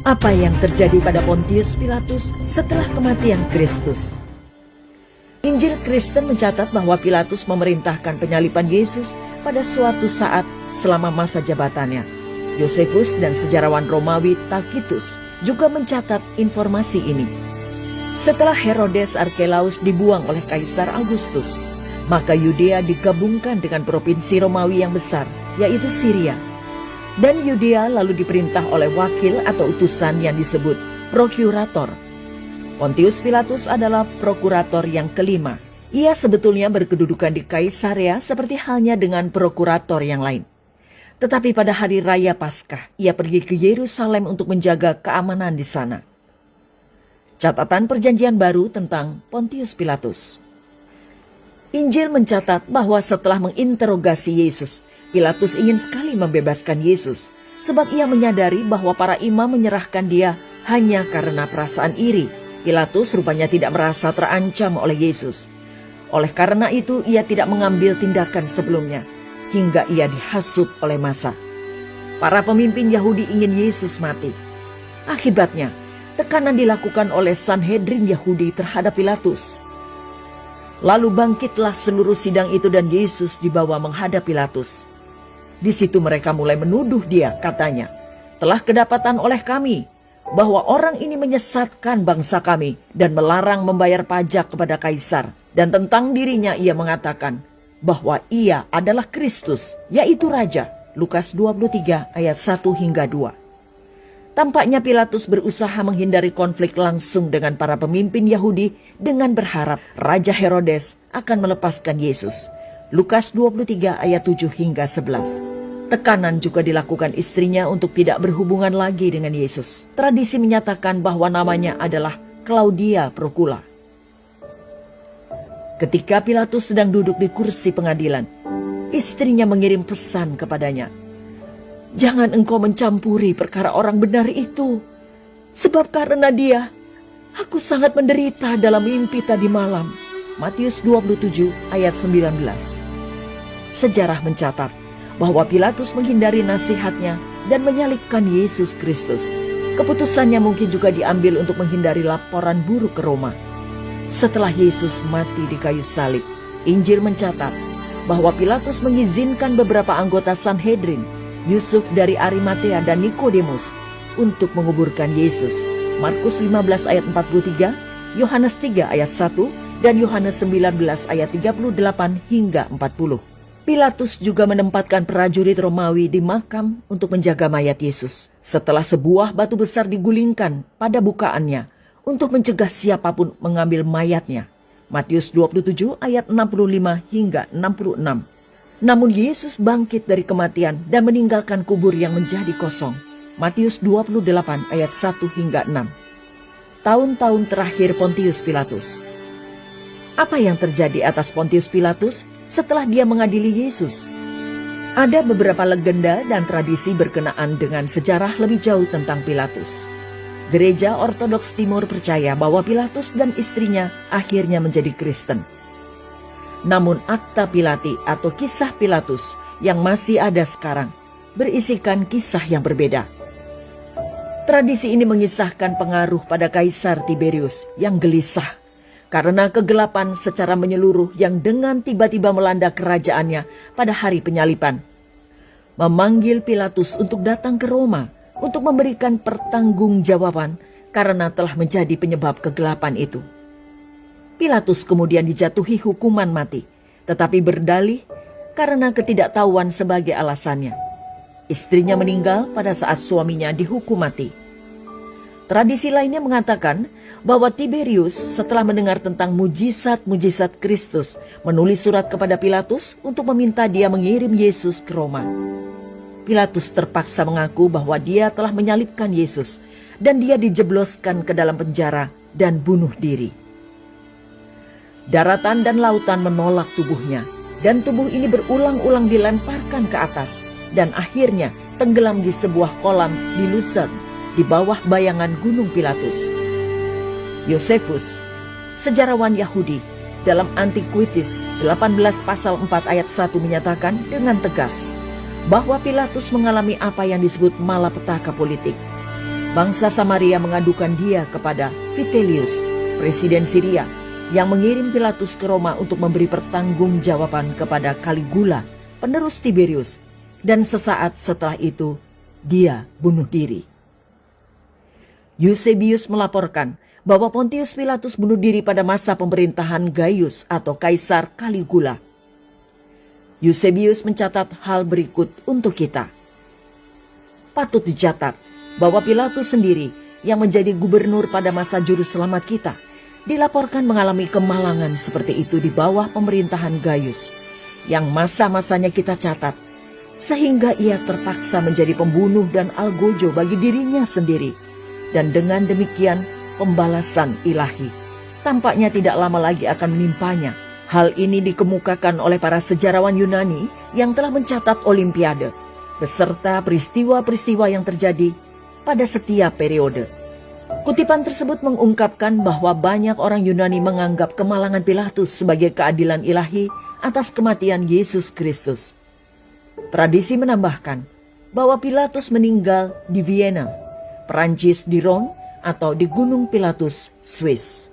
Apa yang terjadi pada Pontius Pilatus setelah kematian Kristus? Injil Kristen mencatat bahwa Pilatus memerintahkan penyaliban Yesus pada suatu saat selama masa jabatannya. Yosefus dan sejarawan Romawi Tacitus juga mencatat informasi ini. Setelah Herodes Archelaus dibuang oleh Kaisar Augustus, maka Yudea digabungkan dengan provinsi Romawi yang besar, yaitu Syria. Dan Yudea lalu diperintah oleh wakil atau utusan yang disebut prokurator. Pontius Pilatus adalah prokurator yang kelima. Ia sebetulnya berkedudukan di Kaisarea seperti halnya dengan prokurator yang lain. Tetapi pada hari raya Paskah, ia pergi ke Yerusalem untuk menjaga keamanan di sana. Catatan Perjanjian Baru tentang Pontius Pilatus. Injil mencatat bahwa setelah menginterogasi Yesus, Pilatus ingin sekali membebaskan Yesus, sebab ia menyadari bahwa para imam menyerahkan dia hanya karena perasaan iri. Pilatus rupanya tidak merasa terancam oleh Yesus. Oleh karena itu, ia tidak mengambil tindakan sebelumnya, hingga ia dihasut oleh massa. Para pemimpin Yahudi ingin Yesus mati. Akibatnya, tekanan dilakukan oleh Sanhedrin Yahudi terhadap Pilatus. Lalu bangkitlah seluruh sidang itu dan Yesus dibawa menghadap Pilatus. Di situ mereka mulai menuduh dia, katanya, "Telah kedapatan oleh kami bahwa orang ini menyesatkan bangsa kami dan melarang membayar pajak kepada Kaisar. Dan tentang dirinya ia mengatakan bahwa ia adalah Kristus, yaitu Raja." Lukas 23 ayat 1 hingga 2. Tampaknya Pilatus berusaha menghindari konflik langsung dengan para pemimpin Yahudi dengan berharap Raja Herodes akan melepaskan Yesus. Lukas 23 ayat 7 hingga 11. Tekanan juga dilakukan istrinya untuk tidak berhubungan lagi dengan Yesus. Tradisi menyatakan bahwa namanya adalah Claudia Procula. Ketika Pilatus sedang duduk di kursi pengadilan, istrinya mengirim pesan kepadanya, "Jangan engkau mencampuri perkara orang benar itu, sebab karena dia, aku sangat menderita dalam mimpi tadi malam." Matius 27 ayat 19. Sejarah mencatat bahwa Pilatus menghindari nasihatnya dan menyalibkan Yesus Kristus. Keputusannya mungkin juga diambil untuk menghindari laporan buruk ke Roma. Setelah Yesus mati di kayu salib, Injil mencatat bahwa Pilatus mengizinkan beberapa anggota Sanhedrin, Yusuf dari Arimatea dan Nikodemus, untuk menguburkan Yesus. Markus 15 ayat 43, Yohanes 3 ayat 1, dan Yohanes 19 ayat 38 hingga 40. Pilatus juga menempatkan prajurit Romawi di makam untuk menjaga mayat Yesus. Setelah sebuah batu besar digulingkan pada bukaannya untuk mencegah siapapun mengambil mayatnya. Matius 27 ayat 65 hingga 66. Namun Yesus bangkit dari kematian dan meninggalkan kubur yang menjadi kosong. Matius 28 ayat 1 hingga 6. Tahun-tahun terakhir Pontius Pilatus. Apa yang terjadi atas Pontius Pilatus setelah dia mengadili Yesus? Ada beberapa legenda dan tradisi berkenaan dengan sejarah lebih jauh tentang Pilatus. Gereja Ortodoks Timur percaya bahwa Pilatus dan istrinya akhirnya menjadi Kristen. Namun Akta Pilati atau kisah Pilatus yang masih ada sekarang berisikan kisah yang berbeda. Tradisi ini mengisahkan pengaruh pada Kaisar Tiberius yang gelisah karena kegelapan secara menyeluruh yang dengan tiba-tiba melanda kerajaannya pada hari penyaliban. Memanggil Pilatus untuk datang ke Roma untuk memberikan pertanggungjawaban karena telah menjadi penyebab kegelapan itu. Pilatus kemudian dijatuhi hukuman mati, tetapi berdalih karena ketidaktahuan sebagai alasannya. Istrinya meninggal pada saat suaminya dihukum mati. Tradisi lainnya mengatakan bahwa Tiberius setelah mendengar tentang mujizat-mujizat Kristus menulis surat kepada Pilatus untuk meminta dia mengirim Yesus ke Roma. Pilatus terpaksa mengaku bahwa dia telah menyalibkan Yesus dan dia dijebloskan ke dalam penjara dan bunuh diri. Daratan dan lautan menolak tubuhnya dan tubuh ini berulang-ulang dilemparkan ke atas dan akhirnya tenggelam di sebuah kolam di Lucerne di bawah bayangan Gunung Pilatus. Yosefus, sejarawan Yahudi, dalam Antiquities 18 pasal 4 ayat 1 menyatakan dengan tegas bahwa Pilatus mengalami apa yang disebut malapetaka politik. Bangsa Samaria mengadukan dia kepada Vitellius, presiden Syria, yang mengirim Pilatus ke Roma untuk memberi pertanggungjawaban kepada Caligula, penerus Tiberius, dan sesaat setelah itu dia bunuh diri. Eusebius melaporkan bahwa Pontius Pilatus bunuh diri pada masa pemerintahan Gaius atau Kaisar Caligula. Eusebius mencatat hal berikut untuk kita. Patut dicatat bahwa Pilatus sendiri yang menjadi gubernur pada masa juru selamat kita dilaporkan mengalami kemalangan seperti itu di bawah pemerintahan Gaius yang masa-masanya kita catat, sehingga ia terpaksa menjadi pembunuh dan algojo bagi dirinya sendiri, dan dengan demikian pembalasan ilahi tampaknya tidak lama lagi akan menimpanya. Hal ini dikemukakan oleh para sejarawan Yunani yang telah mencatat Olimpiade beserta peristiwa-peristiwa yang terjadi pada setiap periode. Kutipan tersebut mengungkapkan bahwa banyak orang Yunani menganggap kemalangan Pilatus sebagai keadilan ilahi atas kematian Yesus Kristus. Tradisi menambahkan bahwa Pilatus meninggal di Vienna, Perancis di Rome, atau di Gunung Pilatus, Swiss.